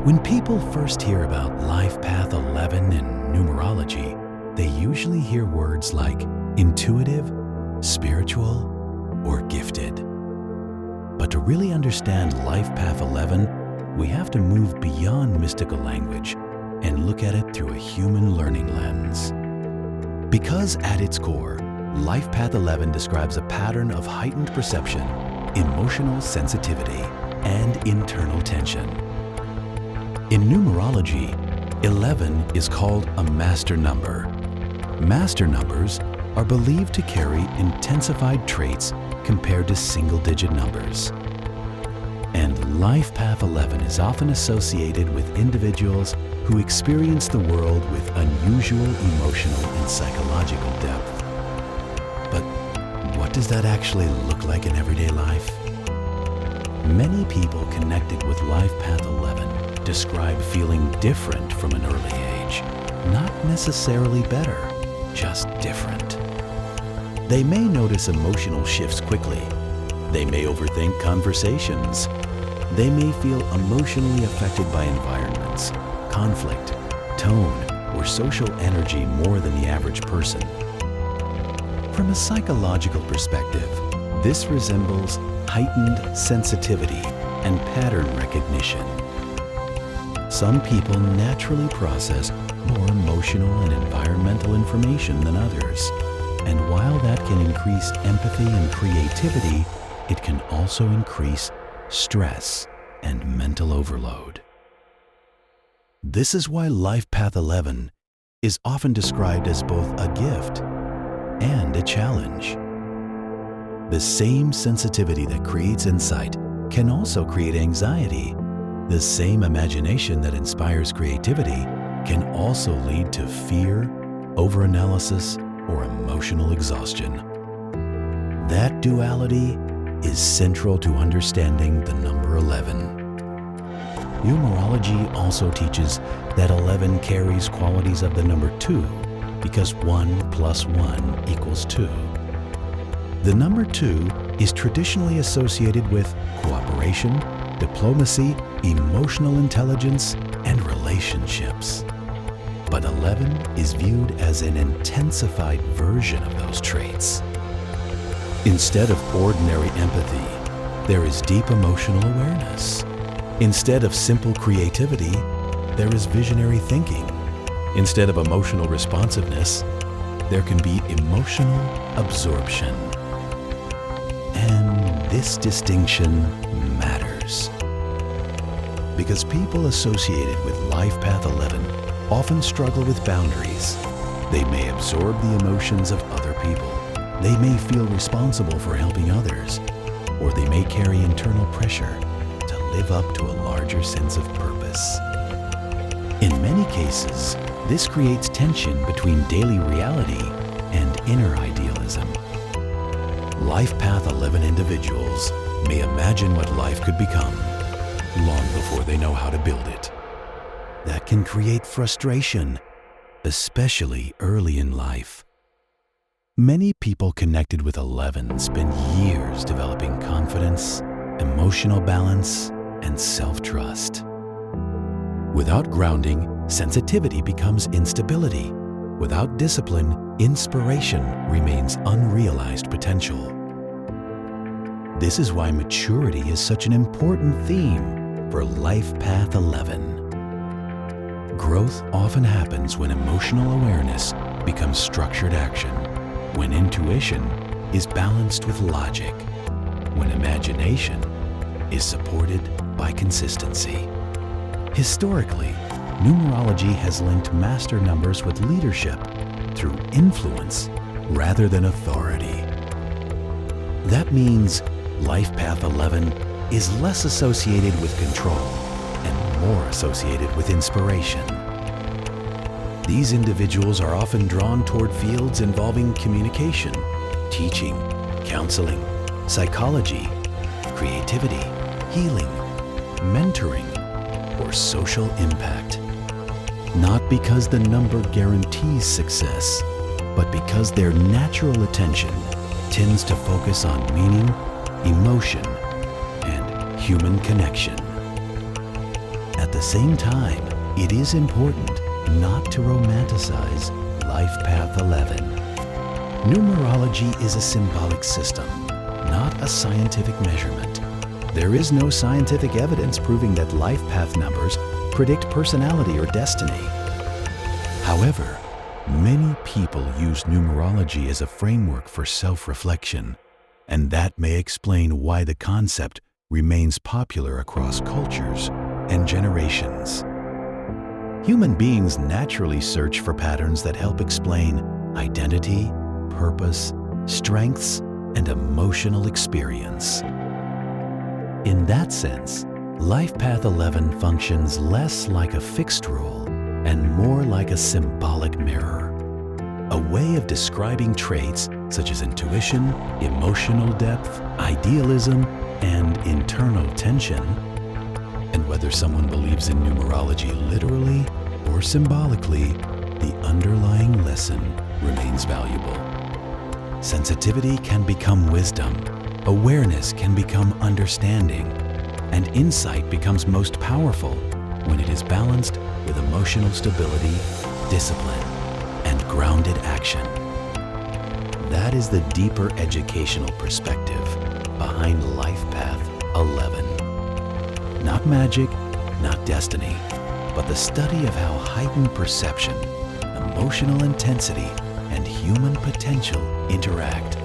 When people first hear about Life Path 11 in numerology, they usually hear words like intuitive, spiritual, or gifted. But to really understand Life Path 11, we have to move beyond mystical language and look at it through a human learning lens. Because at its core, Life Path 11 describes a pattern of heightened perception, emotional sensitivity, and internal tension. In numerology, 11 is called a master number. Master numbers are believed to carry intensified traits compared to single-digit numbers. And Life Path 11 is often associated with individuals who experience the world with unusual emotional and psychological depth. But what does that actually look like in everyday life? Many people connected with Life Path 11 describe feeling different from an early age. Not necessarily better, just different. They may notice emotional shifts quickly. They may overthink conversations. They may feel emotionally affected by environments, conflict, tone, or social energy more than the average person. From a psychological perspective, this resembles heightened sensitivity and pattern recognition. Some people naturally process more emotional and environmental information than others. And while that can increase empathy and creativity, it can also increase stress and mental overload. This is why Life Path 11 is often described as both a gift and a challenge. The same sensitivity that creates insight can also create anxiety. The same imagination that inspires creativity can also lead to fear, overanalysis, or emotional exhaustion. That duality is central to understanding the number 11. Numerology also teaches that 11 carries qualities of the number 2 because 1 plus 1 equals 2. The number 2 is traditionally associated with cooperation, diplomacy, emotional intelligence, and relationships. But 11 is viewed as an intensified version of those traits. Instead of ordinary empathy, there is deep emotional awareness. Instead of simple creativity, there is visionary thinking. Instead of emotional responsiveness, there can be emotional absorption. And this distinction matters. Because people associated with Life Path 11 often struggle with boundaries. They may absorb the emotions of other people. They may feel responsible for helping others, or they may carry internal pressure to live up to a larger sense of purpose. In many cases, this creates tension between daily reality and inner idealism. Life Path 11 individuals may imagine what life could become long before they know how to build it. That can create frustration, especially early in life. Many people connected with 11 spend years developing confidence, emotional balance, and self-trust. Without grounding, sensitivity becomes instability. Without discipline, inspiration remains unrealized potential. This is why maturity is such an important theme for Life Path 11. Growth often happens when emotional awareness becomes structured action, when intuition is balanced with logic, when imagination is supported by consistency. Historically, numerology has linked master numbers with leadership through influence rather than authority. That means Life Path 11 is less associated with control and more associated with inspiration. These individuals are often drawn toward fields involving communication, teaching, counseling, psychology, creativity, healing, mentoring, or social impact. Not because the number guarantees success, but because their natural attention tends to focus on meaning, emotion, and human connection. At the same time, it is important not to romanticize Life Path 11. Numerology is a symbolic system, not a scientific measurement. There is no scientific evidence proving that life path numbers predict personality or destiny. However, many people use numerology as a framework for self-reflection, and that may explain why the concept remains popular across cultures and generations. Human beings naturally search for patterns that help explain identity, purpose, strengths, and emotional experience. In that sense, Life Path 11 functions less like a fixed rule and more like a symbolic mirror, a way of describing traits such as intuition, emotional depth, idealism, and internal tension. And whether someone believes in numerology literally or symbolically, the underlying lesson remains valuable. Sensitivity can become wisdom, awareness can become understanding, and insight becomes most powerful when it is balanced with emotional stability, discipline, and grounded action. That is the deeper educational perspective behind Life Path 11. Not magic, not destiny, but the study of how heightened perception, emotional intensity, and human potential interact